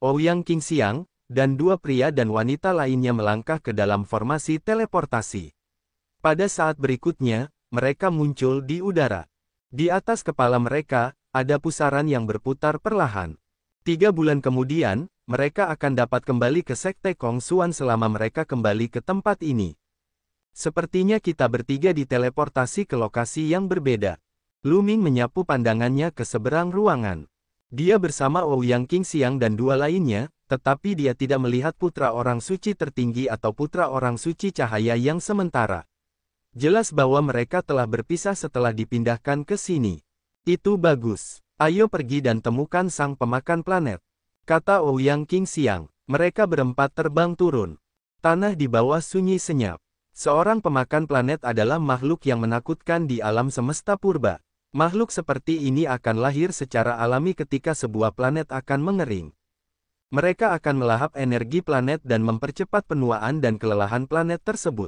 Ouyang Qingxiang, dan dua pria dan wanita lainnya melangkah ke dalam formasi teleportasi. Pada saat berikutnya, mereka muncul di udara. Di atas kepala mereka, ada pusaran yang berputar perlahan. 3 bulan kemudian, mereka akan dapat kembali ke Sekte Kongsuan selama mereka kembali ke tempat ini. Sepertinya kita bertiga diteleportasi ke lokasi yang berbeda. Lu Ming menyapu pandangannya ke seberang ruangan. Dia bersama Ouyang Qingxiang dan dua lainnya, tetapi dia tidak melihat putra orang suci tertinggi atau putra orang suci cahaya yang sementara. Jelas bahwa mereka telah berpisah setelah dipindahkan ke sini. Itu bagus. Ayo pergi dan temukan sang pemakan planet, kata Ouyang Qingxiang. Mereka berempat terbang turun. Tanah di bawah sunyi senyap. Seorang pemakan planet adalah makhluk yang menakutkan di alam semesta purba. Makhluk seperti ini akan lahir secara alami ketika sebuah planet akan mengering. Mereka akan melahap energi planet dan mempercepat penuaan dan kelelahan planet tersebut.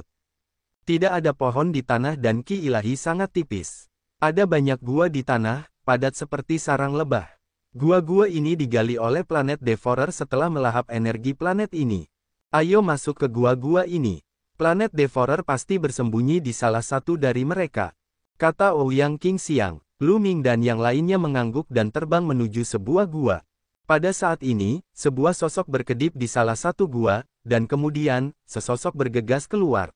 Tidak ada pohon di tanah dan ki ilahi sangat tipis. Ada banyak gua di tanah, padat seperti sarang lebah. Gua-gua ini digali oleh planet Devourer setelah melahap energi planet ini. Ayo masuk ke gua-gua ini. Planet Devourer pasti bersembunyi di salah satu dari mereka, kata Ouyang Qingxiang. Lu Ming dan yang lainnya mengangguk dan terbang menuju sebuah gua. Pada saat ini, sebuah sosok berkedip di salah satu gua, dan kemudian, sesosok bergegas keluar.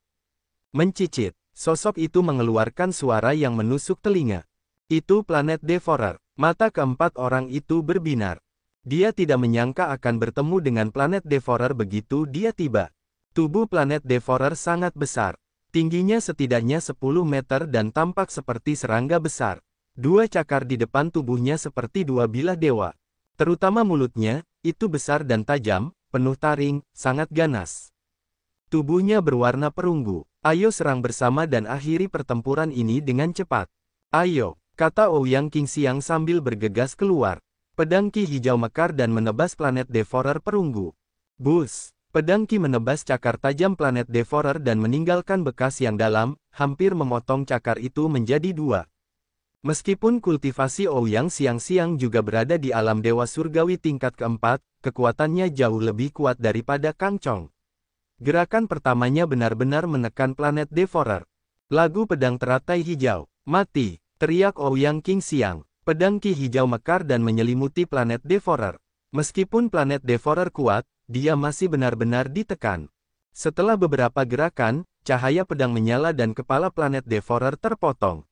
Mencicit, sosok itu mengeluarkan suara yang menusuk telinga. Itu planet Devourer. Mata keempat orang itu berbinar. Dia tidak menyangka akan bertemu dengan planet Devourer begitu dia tiba. Tubuh planet Devourer sangat besar. Tingginya setidaknya 10 meter dan tampak seperti serangga besar. Dua cakar di depan tubuhnya seperti dua bilah dewa. Terutama mulutnya, itu besar dan tajam, penuh taring, sangat ganas. Tubuhnya berwarna perunggu. Ayo serang bersama dan akhiri pertempuran ini dengan cepat. Ayo, kata Ouyang Qingxiang sambil bergegas keluar. Pedang ki hijau mekar dan menebas planet Devourer perunggu. Bus! Pedang ki menebas cakar tajam planet Devourer dan meninggalkan bekas yang dalam, hampir memotong cakar itu menjadi dua. Meskipun kultivasi Ouyang Xiangxiang juga berada di alam dewa surgawi tingkat keempat, kekuatannya jauh lebih kuat daripada Kang Chong. Gerakan pertamanya benar-benar menekan planet Devourer. Lagu pedang teratai hijau, mati, teriak Ouyang Qingxiang. Pedang ki hijau mekar dan menyelimuti planet Devourer. Meskipun planet Devourer kuat, dia masih benar-benar ditekan. Setelah beberapa gerakan, cahaya pedang menyala dan kepala planet Devourer terpotong.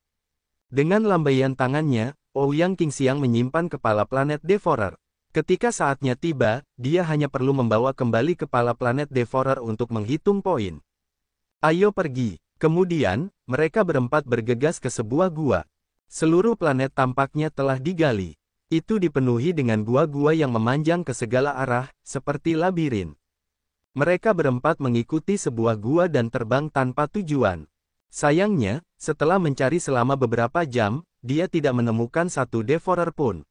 Dengan lambaian tangannya, Ouyang Qingxiang menyimpan kepala planet Devourer. Ketika saatnya tiba, dia hanya perlu membawa kembali kepala planet Devourer untuk menghitung poin. Ayo pergi. Kemudian, mereka berempat bergegas ke sebuah gua. Seluruh planet tampaknya telah digali. Itu dipenuhi dengan gua-gua yang memanjang ke segala arah, seperti labirin. Mereka berempat mengikuti sebuah gua dan terbang tanpa tujuan. Sayangnya, setelah mencari selama beberapa jam, dia tidak menemukan satu Devourer pun.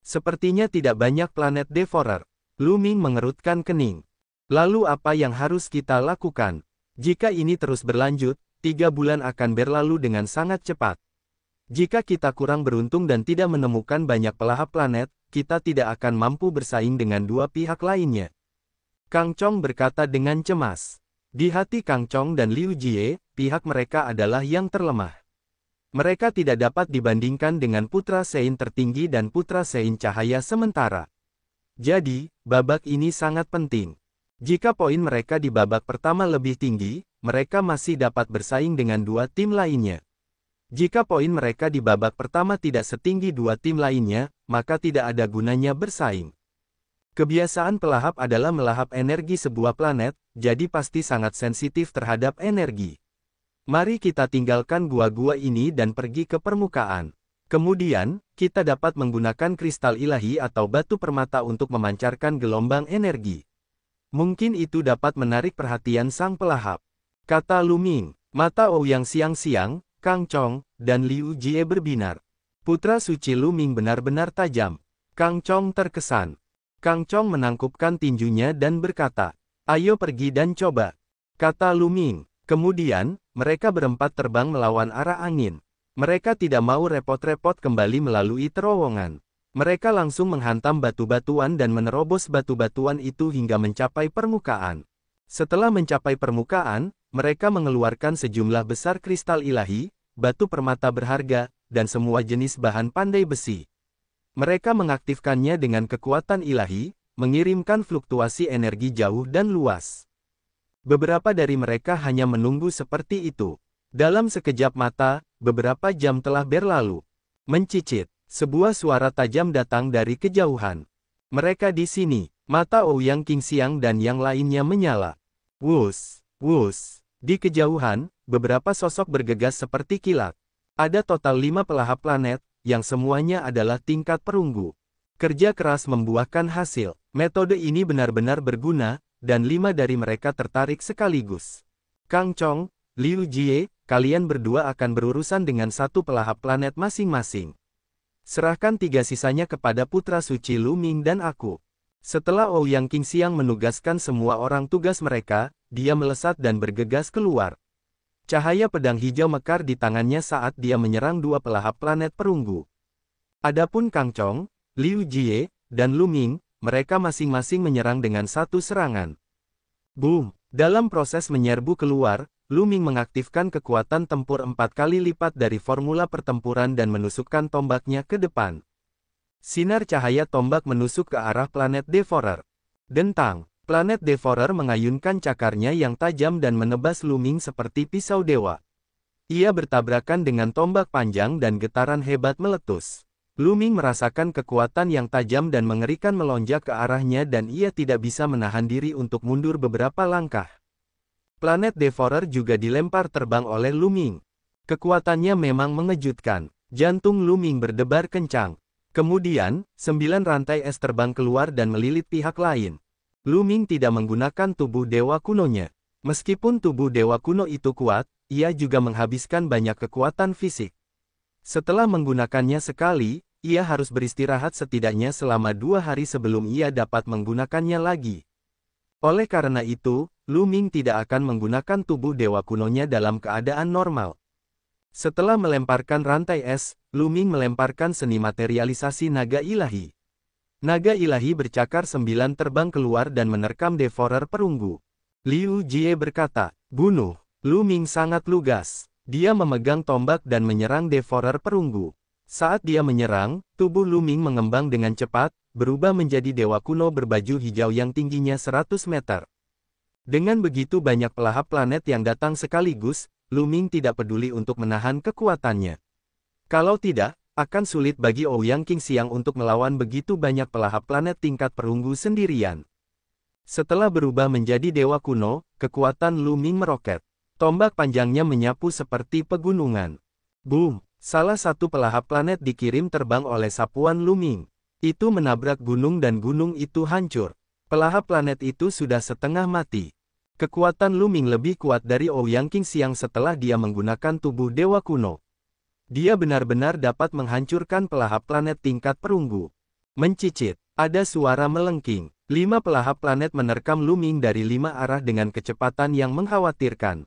Sepertinya tidak banyak planet Devourer. Lu Ming mengerutkan kening. Lalu apa yang harus kita lakukan? Jika ini terus berlanjut, 3 bulan akan berlalu dengan sangat cepat. Jika kita kurang beruntung dan tidak menemukan banyak pelahap planet, kita tidak akan mampu bersaing dengan dua pihak lainnya. Kang Chong berkata dengan cemas. Di hati Kang Chong dan Liu Jie, pihak mereka adalah yang terlemah. Mereka tidak dapat dibandingkan dengan Putra Sein tertinggi dan Putra Sein cahaya sementara. Jadi, babak ini sangat penting. Jika poin mereka di babak pertama lebih tinggi, mereka masih dapat bersaing dengan dua tim lainnya. Jika poin mereka di babak pertama tidak setinggi dua tim lainnya, maka tidak ada gunanya bersaing. Kebiasaan pelahap adalah melahap energi sebuah planet, jadi pasti sangat sensitif terhadap energi. Mari kita tinggalkan gua-gua ini dan pergi ke permukaan. Kemudian, kita dapat menggunakan kristal ilahi atau batu permata untuk memancarkan gelombang energi. Mungkin itu dapat menarik perhatian sang pelahap, kata Lu Ming. Mata Ouyang Xiangxiang, Kang Chong, dan Liu Jie berbinar. Putra suci Lu Ming benar-benar tajam. Kang Chong terkesan. Kang Chong menangkupkan tinjunya dan berkata, ayo pergi dan coba, kata Lu Ming. Kemudian, mereka berempat terbang melawan arah angin. Mereka tidak mau repot-repot kembali melalui terowongan. Mereka langsung menghantam batu-batuan dan menerobos batu-batuan itu hingga mencapai permukaan. Setelah mencapai permukaan, mereka mengeluarkan sejumlah besar kristal ilahi, batu permata berharga, dan semua jenis bahan pandai besi. Mereka mengaktifkannya dengan kekuatan ilahi, mengirimkan fluktuasi energi jauh dan luas. Beberapa dari mereka hanya menunggu seperti itu. Dalam sekejap mata, beberapa jam telah berlalu. Mencicit, sebuah suara tajam datang dari kejauhan. Mereka di sini. Mata Ouyang Qingxiang dan yang lainnya menyala. Wus, wus. Di kejauhan, beberapa sosok bergegas seperti kilat. Ada total 5 pelahap planet, yang semuanya adalah tingkat perunggu. Kerja keras membuahkan hasil. Metode ini benar-benar berguna, dan 5 dari mereka tertarik sekaligus. Kang Chong, Liu Jie, kalian berdua akan berurusan dengan 1 pelahap planet masing-masing. Serahkan 3 sisanya kepada putra suci Lu Ming dan aku. Setelah Ouyang Qingxiang menugaskan semua orang tugas mereka, dia melesat dan bergegas keluar. Cahaya pedang hijau mekar di tangannya saat dia menyerang 2 pelahap planet perunggu. Adapun Kang Chong, Liu Jie, dan Lu Ming, mereka masing-masing menyerang dengan 1 serangan. Boom! Dalam proses menyerbu keluar, Lu Ming mengaktifkan kekuatan tempur 4 kali lipat dari formula pertempuran dan menusukkan tombaknya ke depan. Sinar cahaya tombak menusuk ke arah planet Devourer. Dentang! Planet Devourer mengayunkan cakarnya yang tajam dan menebas Lu Ming seperti pisau dewa. Ia bertabrakan dengan tombak panjang dan getaran hebat meletus. Lu Ming merasakan kekuatan yang tajam dan mengerikan melonjak ke arahnya dan ia tidak bisa menahan diri untuk mundur beberapa langkah. Planet Devourer juga dilempar terbang oleh Lu Ming. Kekuatannya memang mengejutkan. Jantung Lu Ming berdebar kencang. Kemudian, 9 rantai es terbang keluar dan melilit pihak lain. Lu Ming tidak menggunakan tubuh dewa kunonya. Meskipun tubuh dewa kuno itu kuat, ia juga menghabiskan banyak kekuatan fisik. Setelah menggunakannya sekali, ia harus beristirahat setidaknya selama 2 hari sebelum ia dapat menggunakannya lagi. Oleh karena itu, Lu Ming tidak akan menggunakan tubuh dewa kunonya dalam keadaan normal. Setelah melemparkan rantai es, Lu Ming melemparkan seni materialisasi naga ilahi. Naga ilahi bercakar 9 terbang keluar dan menerkam Devourer perunggu. Liu Jie berkata, "Bunuh." Lu Ming sangat lugas. Dia memegang tombak dan menyerang Devourer perunggu. Saat dia menyerang, tubuh Lu Ming mengembang dengan cepat, berubah menjadi dewa kuno berbaju hijau yang tingginya 100 meter. Dengan begitu banyak pelahap planet yang datang sekaligus, Lu Ming tidak peduli untuk menahan kekuatannya. Kalau tidak, akan sulit bagi Ouyang Qingxiang untuk melawan begitu banyak pelahap planet tingkat perunggu sendirian. Setelah berubah menjadi dewa kuno, kekuatan Lu Ming meroket. Tombak panjangnya menyapu seperti pegunungan. Boom! Salah satu pelahap planet dikirim terbang oleh sapuan Lu Ming. Itu menabrak gunung dan gunung itu hancur. Pelahap planet itu sudah setengah mati. Kekuatan Lu Ming lebih kuat dari Ouyang Qingxiang setelah dia menggunakan tubuh dewa kuno. Dia benar-benar dapat menghancurkan pelahap planet tingkat perunggu. Mencicit, ada suara melengking. 5 pelahap planet menerkam Lu Ming dari 5 arah dengan kecepatan yang mengkhawatirkan.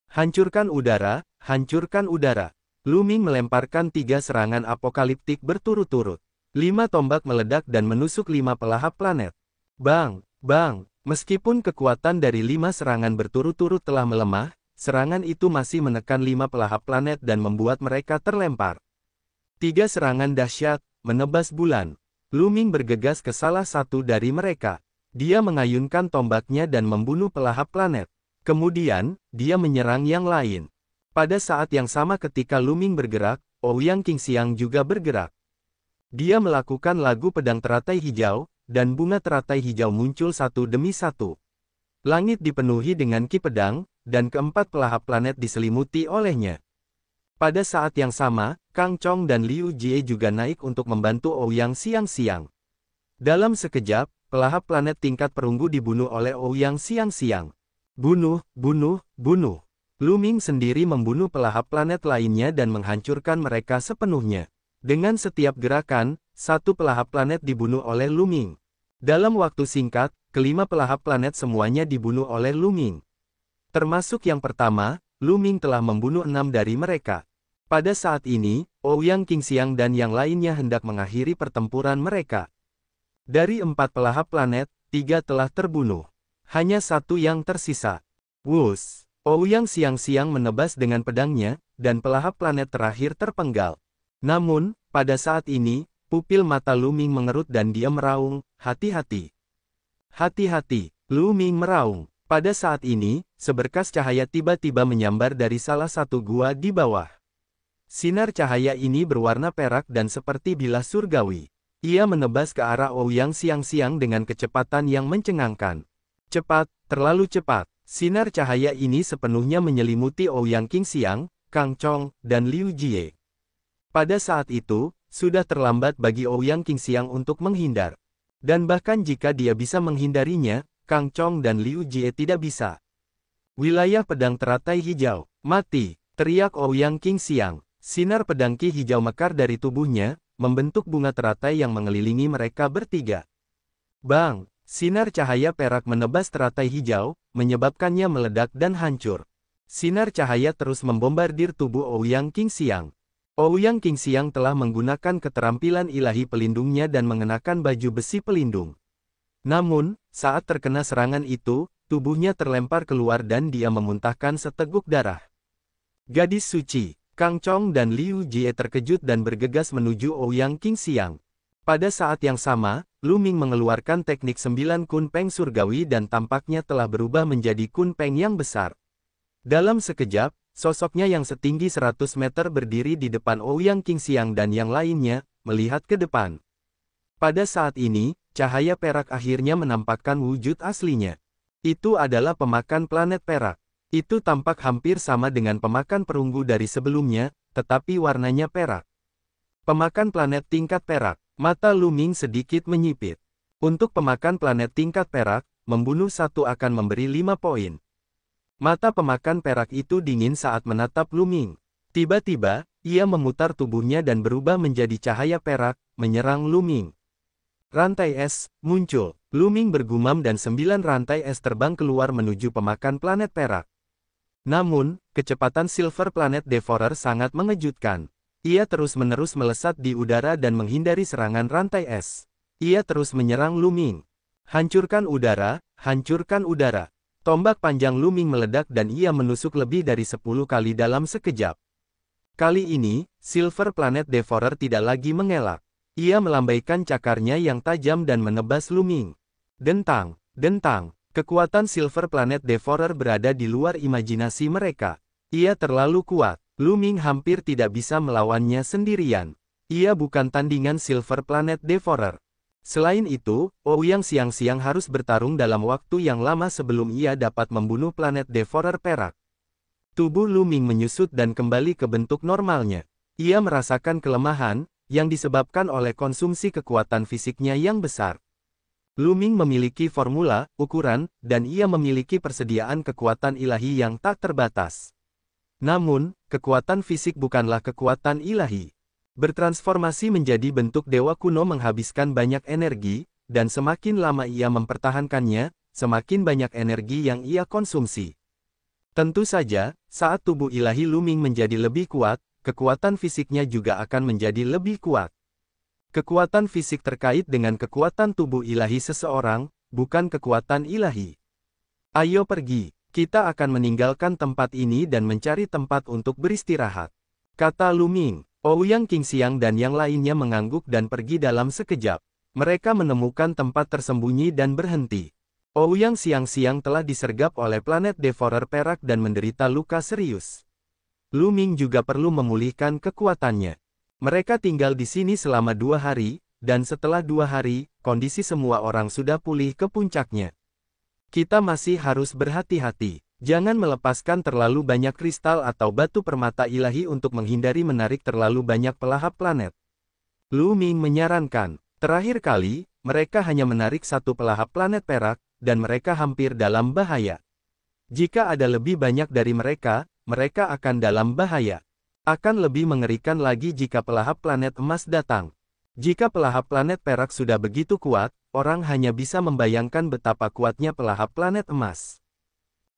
Hancurkan udara, hancurkan udara. Lu Ming melemparkan 3 serangan apokaliptik berturut-turut. 5 tombak meledak dan menusuk 5 pelahap planet. Bang, bang, meskipun kekuatan dari 5 serangan berturut-turut telah melemah, serangan itu masih menekan 5 pelahap planet dan membuat mereka terlempar. 3 serangan dahsyat, menebas bulan. Lu Ming bergegas ke salah satu dari mereka. Dia mengayunkan tombaknya dan membunuh pelahap planet. Kemudian, dia menyerang yang lain. Pada saat yang sama ketika Lu Ming bergerak, Ouyang Qingxiang juga bergerak. Dia melakukan lagu pedang teratai hijau, dan bunga teratai hijau muncul satu demi satu. Langit dipenuhi dengan ki pedang, dan keempat pelahap planet diselimuti olehnya. Pada saat yang sama, Kang Chong dan Liu Jie juga naik untuk membantu Ouyang Xiangxiang. Dalam sekejap, pelahap planet tingkat perunggu dibunuh oleh Ouyang Xiangxiang. Bunuh, bunuh, bunuh. Lu Ming sendiri membunuh pelahap planet lainnya dan menghancurkan mereka sepenuhnya. Dengan setiap gerakan, 1 pelahap planet dibunuh oleh Lu Ming. Dalam waktu singkat, kelima pelahap planet semuanya dibunuh oleh Lu Ming. Termasuk yang pertama, Lu Ming telah membunuh 6 dari mereka. Pada saat ini, Ouyang Qingxiang dan yang lainnya hendak mengakhiri pertempuran mereka. Dari 4 pelahap planet, 3 telah terbunuh. Hanya 1 yang tersisa. Wus! Ouyang siang-siang menebas dengan pedangnya, dan pelahap planet terakhir terpenggal. Namun, pada saat ini, pupil mata Lu Ming mengerut dan dia meraung, hati-hati. Hati-hati, Lu Ming meraung. Pada saat ini, seberkas cahaya tiba-tiba menyambar dari salah satu gua di bawah. Sinar cahaya ini berwarna perak dan seperti bilah surgawi. Ia menebas ke arah Ouyang siang-siang dengan kecepatan yang mencengangkan. Cepat, terlalu cepat. Sinar cahaya ini sepenuhnya menyelimuti Ouyang Qingxiang, Kang Chong, dan Liu Jie. Pada saat itu, sudah terlambat bagi Ouyang Qingxiang untuk menghindar. Dan bahkan jika dia bisa menghindarinya, Kang Chong dan Liu Jie tidak bisa. Wilayah pedang teratai hijau, mati, teriak Ouyang Qingxiang. Sinar pedang ki hijau mekar dari tubuhnya, membentuk bunga teratai yang mengelilingi mereka bertiga. Bang! Sinar cahaya perak menebas teratai hijau, menyebabkannya meledak dan hancur. Sinar cahaya terus membombardir tubuh Ouyang Qingxiang. Ouyang Qingxiang telah menggunakan keterampilan ilahi pelindungnya dan mengenakan baju besi pelindung. Namun, saat terkena serangan itu, tubuhnya terlempar keluar dan dia memuntahkan seteguk darah. Gadis suci, Kang Chong dan Liu Jie terkejut dan bergegas menuju Ouyang Qingxiang. Pada saat yang sama, Lu Ming mengeluarkan teknik 9 Kun Peng surgawi dan tampaknya telah berubah menjadi Kun Peng yang besar. Dalam sekejap, sosoknya yang setinggi 100 meter berdiri di depan Ouyang Qingxiang dan yang lainnya, melihat ke depan. Pada saat ini, cahaya perak akhirnya menampakkan wujud aslinya. Itu adalah pemakan planet perak. Itu tampak hampir sama dengan pemakan perunggu dari sebelumnya, tetapi warnanya perak. Pemakan planet tingkat perak. Mata Lu Ming sedikit menyipit. Untuk pemakan planet tingkat perak, membunuh 1 akan memberi 5 poin. Mata pemakan perak itu dingin saat menatap Lu Ming. Tiba-tiba, ia memutar tubuhnya dan berubah menjadi cahaya perak, menyerang Lu Ming. Rantai es muncul. Lu Ming bergumam dan 9 rantai es terbang keluar menuju pemakan planet perak. Namun, kecepatan Silver Planet Devourer sangat mengejutkan. Ia terus-menerus melesat di udara dan menghindari serangan rantai es. Ia terus menyerang Lu Ming. Hancurkan udara, hancurkan udara. Tombak panjang Lu Ming meledak dan ia menusuk lebih dari 10 kali dalam sekejap. Kali ini, Silver Planet Devourer tidak lagi mengelak. Ia melambaikan cakarnya yang tajam dan menebas Lu Ming. Dentang, dentang. Kekuatan Silver Planet Devourer berada di luar imajinasi mereka. Ia terlalu kuat. Lu Ming hampir tidak bisa melawannya sendirian. Ia bukan tandingan Silver Planet Devourer. Selain itu, Ouyang siang-siang harus bertarung dalam waktu yang lama sebelum ia dapat membunuh planet Devourer perak. Tubuh Lu Ming menyusut dan kembali ke bentuk normalnya. Ia merasakan kelemahan, yang disebabkan oleh konsumsi kekuatan fisiknya yang besar. Lu Ming memiliki formula, ukuran, dan ia memiliki persediaan kekuatan ilahi yang tak terbatas. Namun, kekuatan fisik bukanlah kekuatan ilahi. Bertransformasi menjadi bentuk dewa kuno menghabiskan banyak energi, dan semakin lama ia mempertahankannya, semakin banyak energi yang ia konsumsi. Tentu saja, saat tubuh ilahi Lu Ming menjadi lebih kuat, kekuatan fisiknya juga akan menjadi lebih kuat. Kekuatan fisik terkait dengan kekuatan tubuh ilahi seseorang, bukan kekuatan ilahi. Ayo pergi. Kita akan meninggalkan tempat ini dan mencari tempat untuk beristirahat, kata Lu Ming. Ouyang Qingxiang dan yang lainnya mengangguk dan pergi dalam sekejap. Mereka menemukan tempat tersembunyi dan berhenti. Ouyang siang-siang telah disergap oleh planet Devourer perak dan menderita luka serius. Lu Ming juga perlu memulihkan kekuatannya. Mereka tinggal di sini selama 2 hari, dan setelah 2 hari, kondisi semua orang sudah pulih ke puncaknya. Kita masih harus berhati-hati. Jangan melepaskan terlalu banyak kristal atau batu permata ilahi untuk menghindari menarik terlalu banyak pelahap planet. Lu Ming menyarankan. Terakhir kali, mereka hanya menarik 1 pelahap planet perak, dan mereka hampir dalam bahaya. Jika ada lebih banyak dari mereka, mereka akan dalam bahaya. Akan lebih mengerikan lagi jika pelahap planet emas datang. Jika pelahap planet perak sudah begitu kuat, orang hanya bisa membayangkan betapa kuatnya pelahap planet emas.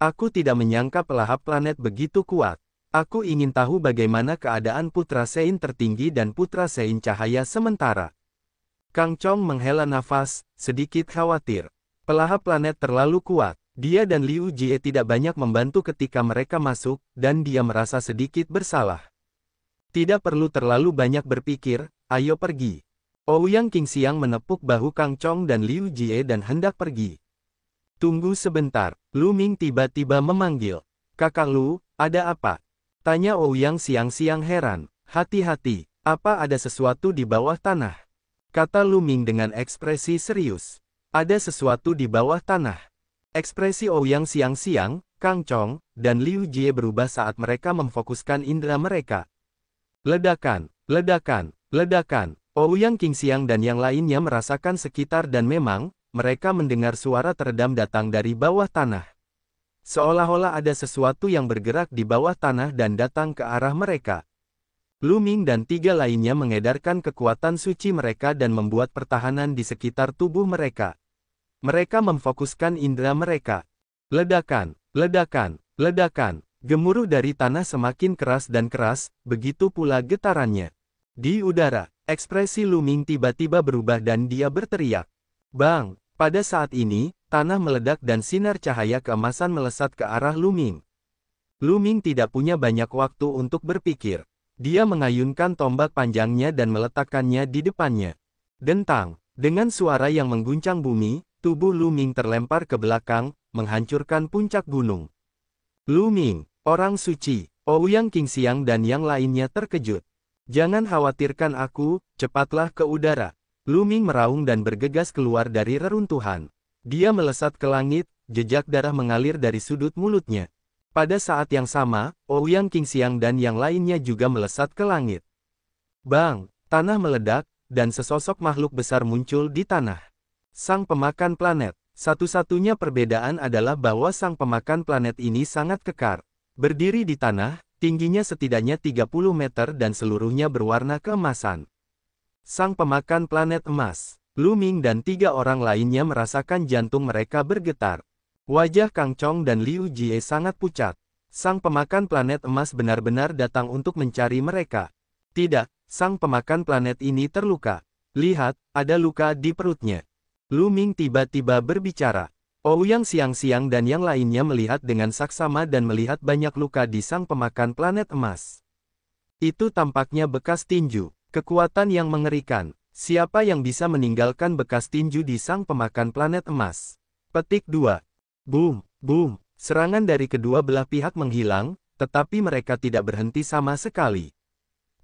Aku tidak menyangka pelahap planet begitu kuat. Aku ingin tahu bagaimana keadaan Putra Sein tertinggi dan Putra Sein cahaya sementara. Kang Chong menghela nafas, sedikit khawatir. Pelahap planet terlalu kuat. Dia dan Liu Jie tidak banyak membantu ketika mereka masuk, dan dia merasa sedikit bersalah. Tidak perlu terlalu banyak berpikir, ayo pergi. Ouyang Qingxiang menepuk bahu Kang Chong dan Liu Jie dan hendak pergi. Tunggu sebentar, Lu Ming tiba-tiba memanggil. Kakak Lu, ada apa? Tanya Ouyang siang-siang heran. Hati-hati, apa ada sesuatu di bawah tanah? Kata Lu Ming dengan ekspresi serius. Ada sesuatu di bawah tanah. Ekspresi Ouyang siang-siang, Kang Chong, dan Liu Jie berubah saat mereka memfokuskan indera mereka. Ledakan, ledakan, ledakan. Ouyang Qingxiang dan yang lainnya merasakan sekitar dan memang, mereka mendengar suara teredam datang dari bawah tanah. Seolah-olah ada sesuatu yang bergerak di bawah tanah dan datang ke arah mereka. Lu Ming dan tiga lainnya mengedarkan kekuatan suci mereka dan membuat pertahanan di sekitar tubuh mereka. Mereka memfokuskan indera mereka. Ledakan, ledakan, ledakan. Gemuruh dari tanah semakin keras dan keras, begitu pula getarannya. Di udara, ekspresi Lu Ming tiba-tiba berubah dan dia berteriak. Bang! Pada saat ini, tanah meledak dan sinar cahaya keemasan melesat ke arah Lu Ming. Lu Ming tidak punya banyak waktu untuk berpikir. Dia mengayunkan tombak panjangnya dan meletakkannya di depannya. Dentang! Dengan suara yang mengguncang bumi, tubuh Lu Ming terlempar ke belakang, menghancurkan puncak gunung. Lu Ming, orang suci, Ouyang Qingxiang dan yang lainnya terkejut. Jangan khawatirkan aku, cepatlah ke udara. Lu Ming meraung dan bergegas keluar dari reruntuhan. Dia melesat ke langit, jejak darah mengalir dari sudut mulutnya. Pada saat yang sama, Ouyang Qingxiang dan yang lainnya juga melesat ke langit. Bang! Tanah meledak, dan sesosok makhluk besar muncul di tanah. Sang pemakan planet. Satu-satunya perbedaan adalah bahwa sang pemakan planet ini sangat kekar. Berdiri di tanah, tingginya setidaknya 30 meter dan seluruhnya berwarna keemasan. Sang pemakan planet emas, Lu Ming dan tiga orang lainnya merasakan jantung mereka bergetar. Wajah Kang Chong dan Liu Jie sangat pucat. Sang pemakan planet emas benar-benar datang untuk mencari mereka. Tidak, sang pemakan planet ini terluka. Lihat, ada luka di perutnya. Lu Ming tiba-tiba berbicara. Ouyang siang-siang dan yang lainnya melihat dengan saksama dan melihat banyak luka di sang pemakan planet emas. Itu tampaknya bekas tinju. Kekuatan yang mengerikan. Siapa yang bisa meninggalkan bekas tinju di sang pemakan planet emas? Petik 2. Boom, boom. Serangan dari kedua belah pihak menghilang, tetapi mereka tidak berhenti sama sekali.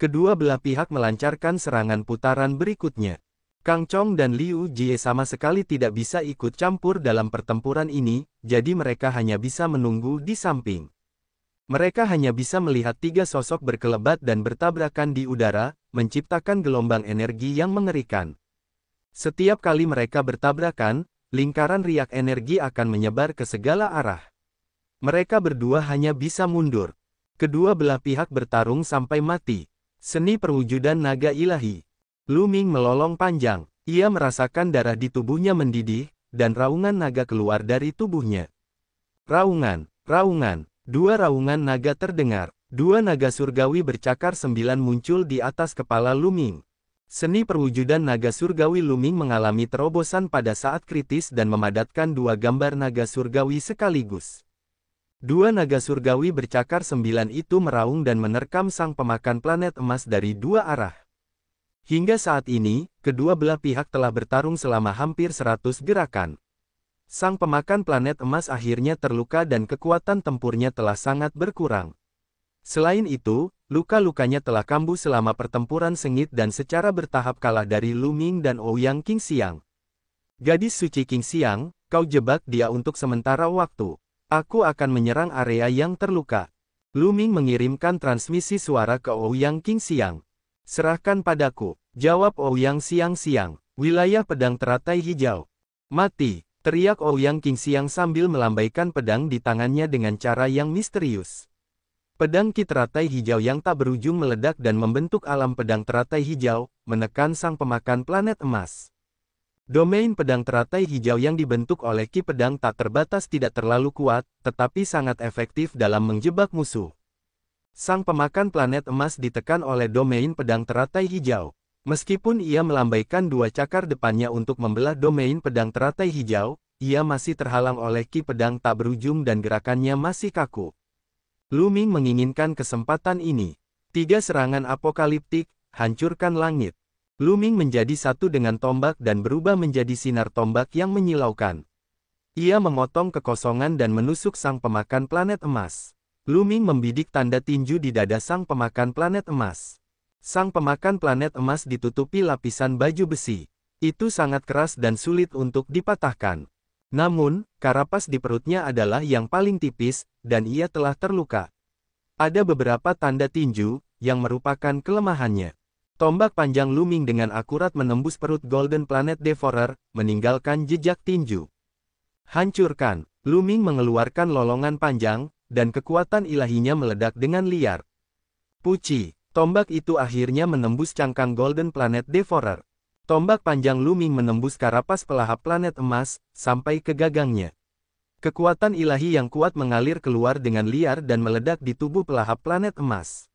Kedua belah pihak melancarkan serangan putaran berikutnya. Kang Chong dan Liu Jie sama sekali tidak bisa ikut campur dalam pertempuran ini, jadi mereka hanya bisa menunggu di samping. Mereka hanya bisa melihat tiga sosok berkelebat dan bertabrakan di udara, menciptakan gelombang energi yang mengerikan. Setiap kali mereka bertabrakan, lingkaran riak energi akan menyebar ke segala arah. Mereka berdua hanya bisa mundur. Kedua belah pihak bertarung sampai mati. Seni perwujudan naga ilahi. Lu Ming melolong panjang. Ia merasakan darah di tubuhnya mendidih, dan raungan naga keluar dari tubuhnya. Raungan, raungan. Dua raungan naga terdengar. Dua naga surgawi bercakar 9 muncul di atas kepala Lu Ming. Seni perwujudan naga surgawi Lu Ming mengalami terobosan pada saat kritis dan memadatkan dua gambar naga surgawi sekaligus. Dua naga surgawi bercakar 9 itu meraung dan menerkam sang pemakan planet emas dari dua arah. Hingga saat ini, kedua belah pihak telah bertarung selama hampir 100 gerakan. Sang pemakan planet emas akhirnya terluka dan kekuatan tempurnya telah sangat berkurang. Selain itu, luka-lukanya telah kambuh selama pertempuran sengit dan secara bertahap kalah dari Lu Ming dan Ouyang Qingxiang. Gadis suci Qingxiang, kau jebak dia untuk sementara waktu. Aku akan menyerang area yang terluka. Lu Ming mengirimkan transmisi suara ke Ouyang Qingxiang. Serahkan padaku, jawab Ouyang siang-siang. Wilayah pedang teratai hijau. Mati. Teriak Ouyang Qingxiang sambil melambaikan pedang di tangannya dengan cara yang misterius. Pedang Ki teratai hijau yang tak berujung meledak dan membentuk alam pedang teratai hijau, menekan sang pemakan planet emas. Domain pedang teratai hijau yang dibentuk oleh Ki pedang tak terbatas tidak terlalu kuat, tetapi sangat efektif dalam menjebak musuh. Sang pemakan planet emas ditekan oleh domain pedang teratai hijau. Meskipun ia melambaikan dua cakar depannya untuk membelah domain pedang teratai hijau, ia masih terhalang oleh ki pedang tak berujung dan gerakannya masih kaku. Lu Ming menginginkan kesempatan ini. 3 serangan apokaliptik, hancurkan langit. Lu Ming menjadi satu dengan tombak dan berubah menjadi sinar tombak yang menyilaukan. Ia memotong kekosongan dan menusuk sang pemakan planet emas. Lu Ming membidik tanda tinju di dada sang pemakan planet emas. Sang pemakan planet emas ditutupi lapisan baju besi. Itu sangat keras dan sulit untuk dipatahkan. Namun, karapas di perutnya adalah yang paling tipis, dan ia telah terluka. Ada beberapa tanda tinju, yang merupakan kelemahannya. Tombak panjang Lu Ming dengan akurat menembus perut Golden Planet Devourer, meninggalkan jejak tinju. Hancurkan. Lu Ming mengeluarkan lolongan panjang, dan kekuatan ilahinya meledak dengan liar. Puci. Tombak itu akhirnya menembus cangkang Golden Planet Devourer. Tombak panjang Lu Ming menembus karapas pelahap planet emas, sampai ke gagangnya. Kekuatan ilahi yang kuat mengalir keluar dengan liar dan meledak di tubuh pelahap planet emas.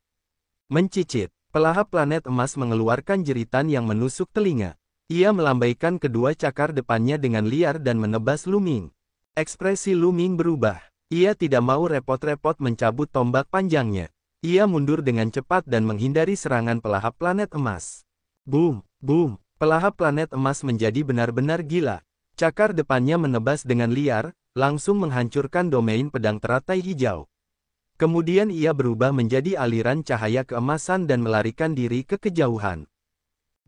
Mencicit. Pelahap planet emas mengeluarkan jeritan yang menusuk telinga. Ia melambaikan kedua cakar depannya dengan liar dan menebas Lu Ming. Ekspresi Lu Ming berubah. Ia tidak mau repot-repot mencabut tombak panjangnya. Ia mundur dengan cepat dan menghindari serangan pelahap planet emas. Boom, boom. Pelahap planet emas menjadi benar-benar gila. Cakar depannya menebas dengan liar, langsung menghancurkan domain pedang teratai hijau. Kemudian ia berubah menjadi aliran cahaya keemasan dan melarikan diri ke kejauhan.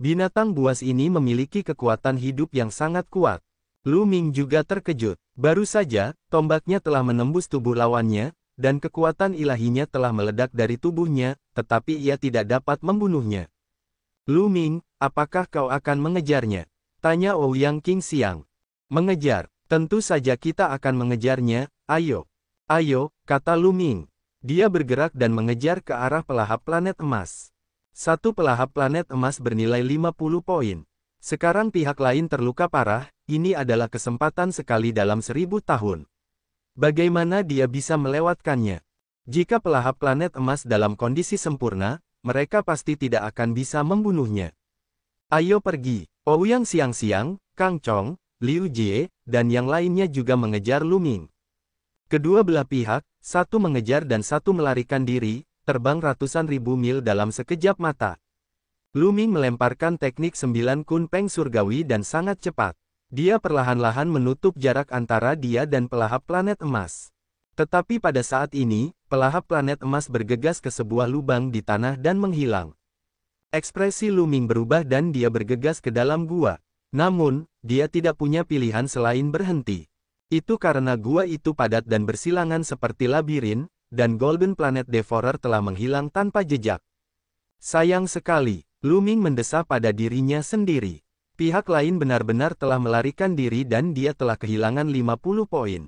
Binatang buas ini memiliki kekuatan hidup yang sangat kuat. Lu Ming juga terkejut. Baru saja, tombaknya telah menembus tubuh lawannya, dan kekuatan ilahinya telah meledak dari tubuhnya, tetapi ia tidak dapat membunuhnya. Lu Ming, apakah kau akan mengejarnya? Tanya Ouyang Qingxiang. Mengejar, tentu saja kita akan mengejarnya, ayo. Ayo, kata Lu Ming. Dia bergerak dan mengejar ke arah pelahap planet emas. Satu pelahap planet emas bernilai 50 poin. Sekarang pihak lain terluka parah, ini adalah kesempatan sekali dalam 1000 tahun. Bagaimana dia bisa melewatkannya? Jika pelahap planet emas dalam kondisi sempurna, mereka pasti tidak akan bisa membunuhnya. Ayo pergi. Ouyang Xiangxiang, Kang Chong, Liu Jie, dan yang lainnya juga mengejar Lu Ming. Kedua belah pihak, satu mengejar dan satu melarikan diri, terbang ratusan ribu mil dalam sekejap mata. Lu Ming melemparkan teknik 9 Kun Peng surgawi dan sangat cepat. Dia perlahan-lahan menutup jarak antara dia dan pelahap planet emas. Tetapi pada saat ini, pelahap planet emas bergegas ke sebuah lubang di tanah dan menghilang. Ekspresi Lu Ming berubah dan dia bergegas ke dalam gua. Namun, dia tidak punya pilihan selain berhenti. Itu karena gua itu padat dan bersilangan seperti labirin, dan Golden Planet Devourer telah menghilang tanpa jejak. Sayang sekali. Lu Ming mendesah pada dirinya sendiri. Pihak lain benar-benar telah melarikan diri dan dia telah kehilangan 50 poin.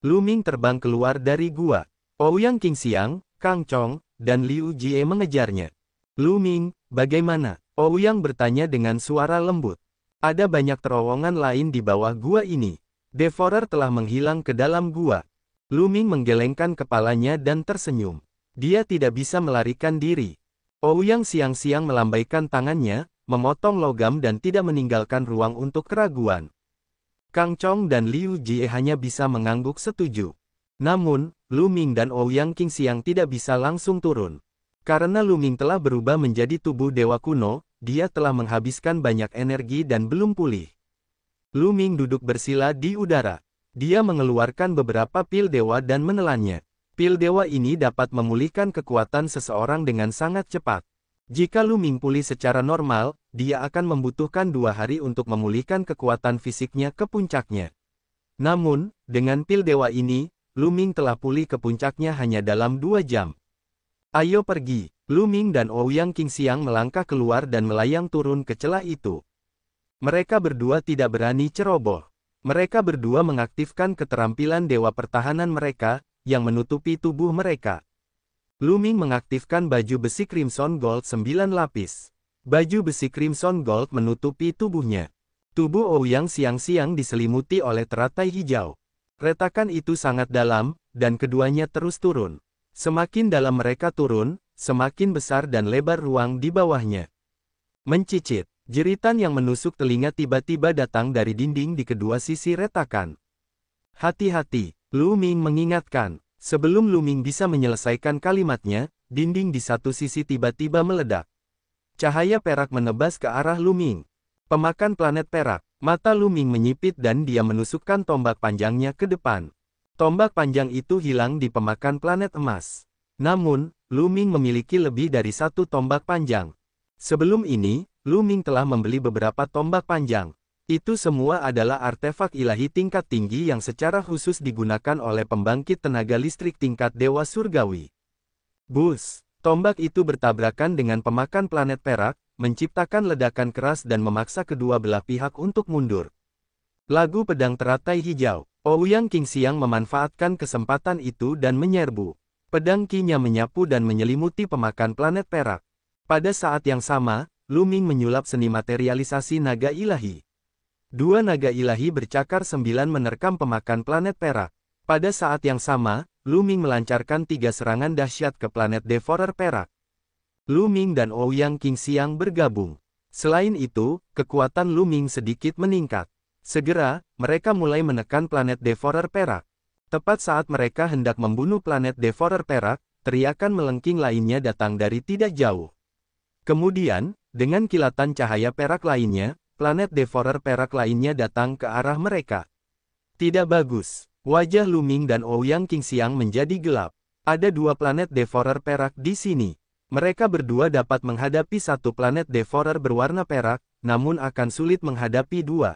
Lu Ming terbang keluar dari gua. Ouyang Qingxiang, Kang Chong, dan Liu Jie mengejarnya. Lu Ming, bagaimana? Ouyang bertanya dengan suara lembut. Ada banyak terowongan lain di bawah gua ini. Devourer telah menghilang ke dalam gua. Lu Ming menggelengkan kepalanya dan tersenyum. Dia tidak bisa melarikan diri. Ouyang Xiangxiang melambaikan tangannya, memotong logam dan tidak meninggalkan ruang untuk keraguan. Kang Chong dan Liu Jie hanya bisa mengangguk setuju. Namun, Lu Ming dan Ouyang Qingxiang tidak bisa langsung turun. Karena Lu Ming telah berubah menjadi tubuh dewa kuno, dia telah menghabiskan banyak energi dan belum pulih. Lu Ming duduk bersila di udara. Dia mengeluarkan beberapa pil dewa dan menelannya. Pil dewa ini dapat memulihkan kekuatan seseorang dengan sangat cepat. Jika Lu Ming pulih secara normal, dia akan membutuhkan 2 hari untuk memulihkan kekuatan fisiknya ke puncaknya. Namun, dengan pil dewa ini, Lu Ming telah pulih ke puncaknya hanya dalam 2 jam. Ayo pergi. Lu Ming dan Ouyang Qingxiang melangkah keluar dan melayang turun ke celah itu. Mereka berdua tidak berani ceroboh. Mereka berdua mengaktifkan keterampilan dewa pertahanan mereka, yang menutupi tubuh mereka. Lu Ming mengaktifkan baju besi Crimson Gold 9 lapis. Baju besi Crimson Gold menutupi tubuhnya. Tubuh Ouyang Xiangxiang diselimuti oleh teratai hijau. Retakan itu sangat dalam, dan keduanya terus turun. Semakin dalam mereka turun, semakin besar dan lebar ruang di bawahnya. Mencicit, jeritan yang menusuk telinga tiba-tiba datang dari dinding di kedua sisi retakan. Hati-hati, Lu Ming mengingatkan. Sebelum Lu Ming bisa menyelesaikan kalimatnya, dinding di satu sisi tiba-tiba meledak. Cahaya perak menebas ke arah Lu Ming. Pemakan planet perak. Mata Lu Ming menyipit dan dia menusukkan tombak panjangnya ke depan. Tombak panjang itu hilang di pemakan planet emas. Namun, Lu Ming memiliki lebih dari satu tombak panjang. Sebelum ini, Lu Ming telah membeli beberapa tombak panjang. Itu semua adalah artefak ilahi tingkat tinggi yang secara khusus digunakan oleh pembangkit tenaga listrik tingkat Dewa Surgawi. Bus, tombak itu bertabrakan dengan pemakan planet perak, menciptakan ledakan keras dan memaksa kedua belah pihak untuk mundur. Lagu pedang teratai hijau. Ouyang Qingxiang memanfaatkan kesempatan itu dan menyerbu. Pedang Qi-nya menyapu dan menyelimuti pemakan planet perak. Pada saat yang sama, Lu Ming menyulap seni materialisasi naga ilahi. Dua naga ilahi bercakar 9 menerkam pemakan planet perak. Pada saat yang sama, Lu Ming melancarkan 3 serangan dahsyat ke planet Devourer perak. Lu Ming dan Ouyang Qingxiang bergabung. Selain itu, kekuatan Lu Ming sedikit meningkat. Segera, mereka mulai menekan planet Devourer perak. Tepat saat mereka hendak membunuh planet Devourer perak, teriakan melengking lainnya datang dari tidak jauh. Kemudian, dengan kilatan cahaya perak lainnya, planet Devourer perak lainnya datang ke arah mereka. Tidak bagus. Wajah Lu Ming dan Ouyang Qingxiang menjadi gelap. Ada 2 planet Devourer perak di sini. Mereka berdua dapat menghadapi satu planet Devourer berwarna perak, namun akan sulit menghadapi 2.